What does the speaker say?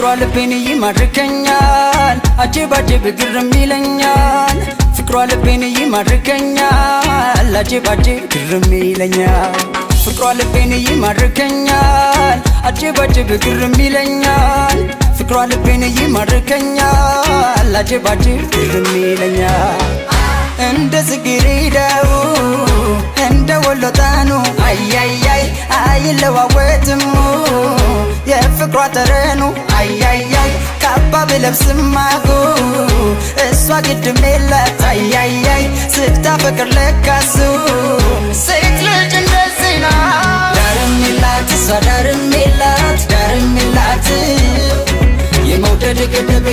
ፍቅሯ ልቤን ይማርከኛል አጀብ አጀብ ግርም ይለኛል ፍቅሯ ልቤን ይማርከኛል አጀብ አጀብ ግርም ይለኛል ፍቅሯ ልቤን ይማርከኛል አጀብ አጀብ ግርም ይለኛል ፍቅሯ ልቤን ይማርከኛል አጀብ አጀብ ግርም ይለኛል እንደ ጽጌረዳው እንደ ወሎ ጣኑ አያያይ አይለዋወጥም የፍቅሯ ጠረኑ አያያይ ካባ ብለብስም ማጉ እሷ ግድም የላት አያያይ ስታፈቅር ለካሱ ሴት ልጅ እንደዚህ ናት ዳርም የላት እሷ ዳርም የላት የመውደድ ገደብ